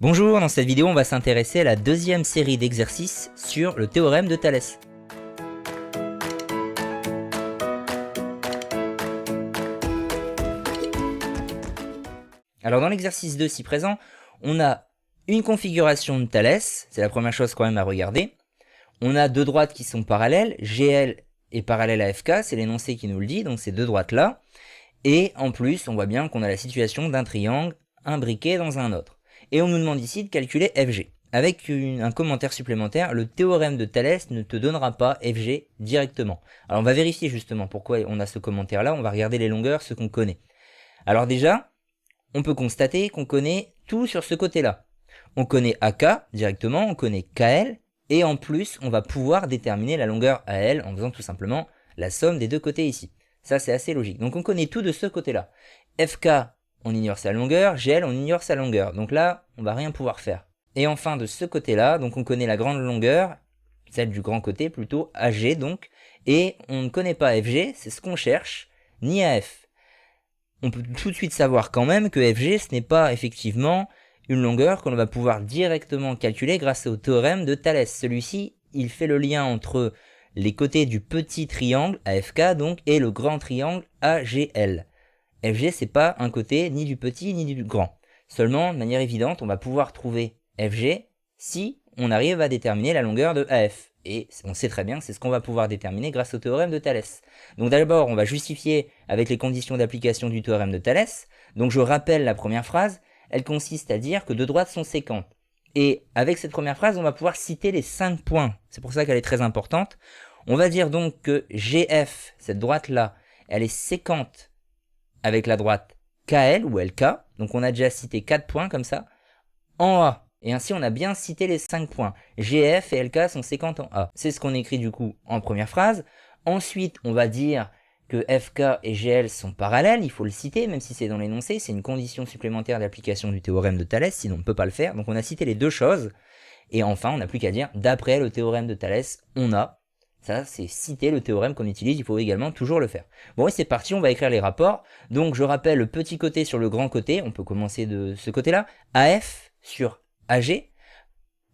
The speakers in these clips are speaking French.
Bonjour, dans cette vidéo on va s'intéresser à la deuxième série d'exercices sur le théorème de Thalès. Alors dans l'exercice 2 ci présent, on a une configuration de Thalès, c'est la première chose quand même à regarder. On a deux droites qui sont parallèles, GL est parallèle à FK, c'est l'énoncé qui nous le dit, donc ces deux droites là. Et en plus, on voit bien qu'on a la situation d'un triangle imbriqué dans un autre. Et on nous demande ici de calculer FG. Avec un commentaire supplémentaire, le théorème de Thalès ne te donnera pas FG directement. Alors on va vérifier justement pourquoi on a ce commentaire là, on va regarder les longueurs, ce qu'on connaît. Alors déjà, on peut constater qu'on connaît tout sur ce côté-là. On connaît AK directement, on connaît KL, et en plus, on va pouvoir déterminer la longueur AL en faisant tout simplement la somme des deux côtés ici. Ça, c'est assez logique. Donc on connaît tout de ce côté-là. FK, on ignore sa longueur, GL, on ignore sa longueur. Donc là, on va rien pouvoir faire. Et enfin, de ce côté-là, donc on connaît la grande longueur, celle du grand côté plutôt, AG donc, et on ne connaît pas FG, c'est ce qu'on cherche, ni AF. On peut tout de suite savoir quand même que FG, ce n'est pas effectivement une longueur qu'on va pouvoir directement calculer grâce au théorème de Thalès. Celui-ci, il fait le lien entre les côtés du petit triangle AFK donc et le grand triangle AGL. FG c'est pas un côté ni du petit ni du grand. Seulement, de manière évidente, on va pouvoir trouver FG si on arrive à déterminer la longueur de AF. Et on sait très bien que c'est ce qu'on va pouvoir déterminer grâce au théorème de Thalès. Donc d'abord, on va justifier avec les conditions d'application du théorème de Thalès. Donc je rappelle la première phrase, elle consiste à dire que deux droites sont séquentes. Et avec cette première phrase, on va pouvoir citer les 5 points. C'est pour ça qu'elle est très importante. On va dire donc que GF, cette droite-là, elle est séquente avec la droite KL ou LK. Donc on a déjà cité 4 points comme ça, en A. Et ainsi on a bien cité les 5 points. GF et LK sont séquentes en A. C'est ce qu'on écrit du coup en première phrase. Ensuite, on va dire que FK et GL sont parallèles, il faut le citer, même si c'est dans l'énoncé, c'est une condition supplémentaire d'application du théorème de Thalès, sinon on ne peut pas le faire. Donc on a cité les deux choses. Et enfin, on n'a plus qu'à dire, d'après le théorème de Thalès, on a. Ça, c'est citer le théorème qu'on utilise, il faut également toujours le faire. Bon, et c'est parti, on va écrire les rapports. Donc, je rappelle le petit côté sur le grand côté, on peut commencer de ce côté-là. AF sur AG.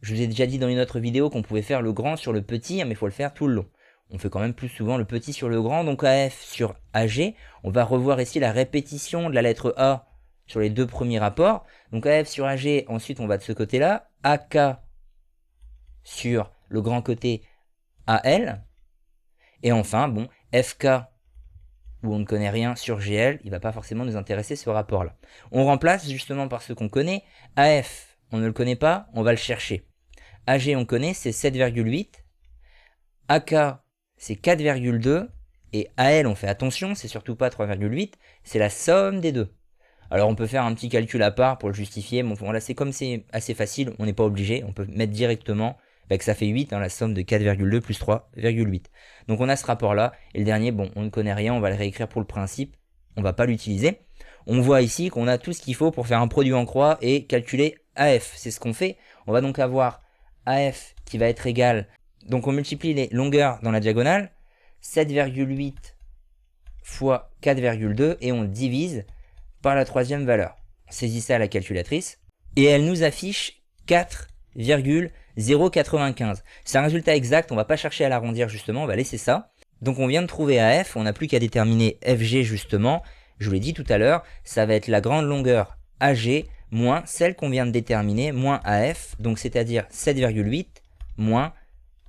Je vous ai déjà dit dans une autre vidéo qu'on pouvait faire le grand sur le petit, mais il faut le faire tout le long. On fait quand même plus souvent le petit sur le grand, donc AF sur AG. On va revoir ici la répétition de la lettre A sur les deux premiers rapports. Donc AF sur AG, ensuite on va de ce côté-là. AK sur le grand côté AL, et enfin, bon, FK, où on ne connaît rien sur GL, il ne va pas forcément nous intéresser ce rapport-là. On remplace justement par ce qu'on connaît. AF, on ne le connaît pas, on va le chercher. AG, on connaît, c'est 7,8. AK, c'est 4,2. Et AL, on fait attention, c'est surtout pas 3,8, c'est la somme des deux. Alors on peut faire un petit calcul à part pour le justifier, mais voilà, c'est comme c'est assez facile, on n'est pas obligé, on peut mettre directement que ça fait 8, la somme de 4,2 plus 3,8. Donc on a ce rapport-là, et le dernier, bon, on ne connaît rien, on va le réécrire pour le principe, on va pas l'utiliser. On voit ici qu'on a tout ce qu'il faut pour faire un produit en croix et calculer AF, c'est ce qu'on fait. On va donc avoir AF qui va être égal, donc on multiplie les longueurs dans la diagonale, 7,8 fois 4,2, et on divise par la troisième valeur. On saisit ça à la calculatrice, et elle nous affiche 4,095. C'est un résultat exact, on va pas chercher à l'arrondir justement, on va laisser ça. Donc on vient de trouver AF, on n'a plus qu'à déterminer FG justement. Je vous l'ai dit tout à l'heure, ça va être la grande longueur AG moins celle qu'on vient de déterminer, moins AF, donc c'est-à-dire 7,8 moins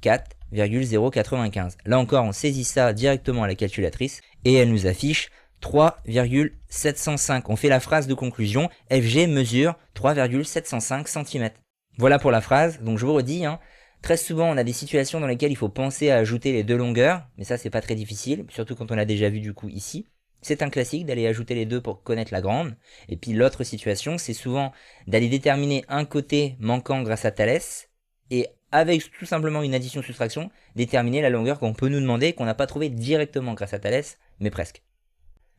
4,095. Là encore, on saisit ça directement à la calculatrice et elle nous affiche 3,705. On fait la phrase de conclusion, FG mesure 3,705 cm. Voilà pour la phrase, donc je vous redis, très souvent on a des situations dans lesquelles il faut penser à ajouter les deux longueurs, mais ça c'est pas très difficile, surtout quand on l'a déjà vu du coup ici. C'est un classique d'aller ajouter les deux pour connaître la grande, et puis l'autre situation c'est souvent d'aller déterminer un côté manquant grâce à Thalès, et avec tout simplement une addition-soustraction, déterminer la longueur qu'on peut nous demander, qu'on n'a pas trouvé directement grâce à Thalès, mais presque.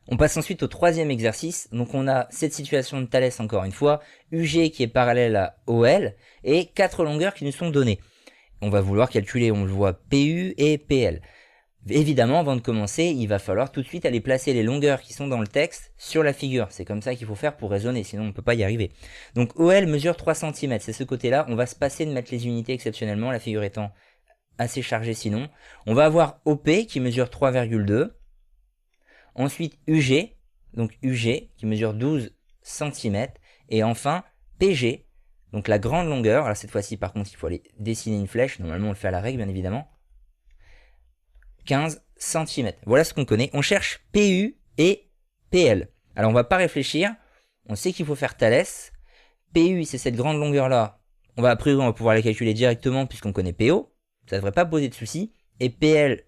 On passe ensuite au troisième exercice, donc on a cette situation de Thalès encore une fois, UG qui est parallèle à OL, et 4 longueurs qui nous sont données. On va vouloir calculer, on le voit, PU et PL. Évidemment, avant de commencer, il va falloir tout de suite aller placer les longueurs qui sont dans le texte sur la figure. C'est comme ça qu'il faut faire pour raisonner, sinon on ne peut pas y arriver. Donc OL mesure 3 cm, c'est ce côté-là. On va se passer de mettre les unités exceptionnellement, la figure étant assez chargée sinon. On va avoir OP qui mesure 3,2. Ensuite UG, donc UG qui mesure 12 cm. Et enfin PG, donc la grande longueur. Alors cette fois-ci par contre il faut aller dessiner une flèche. Normalement on le fait à la règle bien évidemment. 15 cm. Voilà ce qu'on connaît. On cherche PU et PL. Alors on va pas réfléchir. On sait qu'il faut faire Thalès. PU c'est cette grande longueur là. On va pouvoir la calculer directement puisqu'on connaît PO. Ça devrait pas poser de soucis. Et PL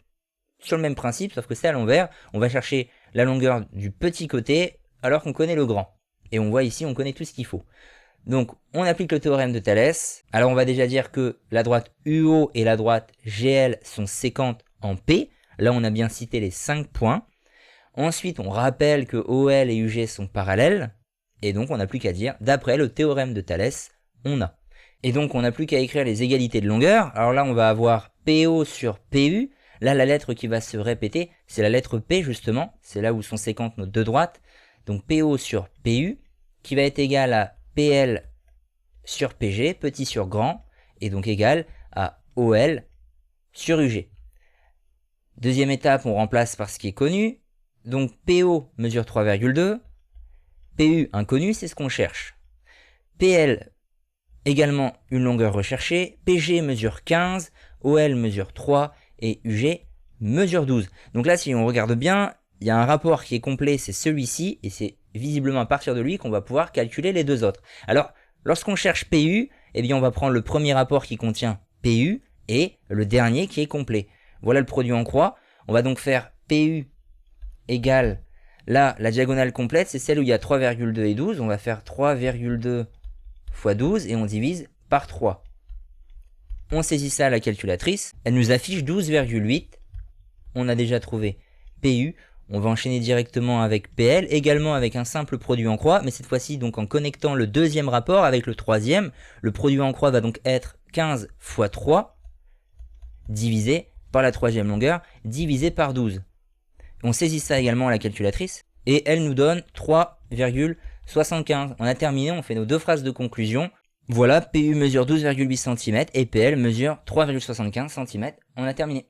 sur le même principe sauf que c'est à l'envers. On va chercher la longueur du petit côté alors qu'on connaît le grand. Et on voit ici on connaît tout ce qu'il faut. Donc on applique le théorème de Thalès. Alors on va déjà dire que la droite UO et la droite GL sont séquentes en P. Là on a bien cité les 5 points. Ensuite on rappelle que OL et UG sont parallèles. Et donc on n'a plus qu'à dire, d'après le théorème de Thalès, on a. Et donc on n'a plus qu'à écrire les égalités de longueur. Alors là on va avoir PO sur PU. Là la lettre qui va se répéter, c'est la lettre P justement. C'est là où sont séquentes nos deux droites. Donc PO sur PU, qui va être égal à PL sur PG, petit sur grand, et donc égal à OL sur UG. Deuxième étape, on remplace par ce qui est connu. Donc PO mesure 3,2. PU inconnu, c'est ce qu'on cherche. PL également une longueur recherchée. PG mesure 15. OL mesure 3. Et UG mesure 12. Donc là, si on regarde bien, il y a un rapport qui est complet, c'est celui-ci. Et c'est visiblement à partir de lui qu'on va pouvoir calculer les deux autres. Alors, lorsqu'on cherche PU, eh bien on va prendre le premier rapport qui contient PU et le dernier qui est complet. Voilà le produit en croix. On va donc faire PU égale, là, la diagonale complète, c'est celle où il y a 3,2 et 12. On va faire 3,2 fois 12 et on divise par 3. On saisit ça à la calculatrice. Elle nous affiche 12,8. On a déjà trouvé PU. On va enchaîner directement avec PL, également avec un simple produit en croix, mais cette fois-ci donc en connectant le deuxième rapport avec le troisième. Le produit en croix va donc être 15 fois 3 divisé par la troisième longueur, divisé par 12. On saisit ça également à la calculatrice, et elle nous donne 3,75. On a terminé, on fait nos deux phrases de conclusion. Voilà, PU mesure 12,8 cm et PL mesure 3,75 cm. On a terminé.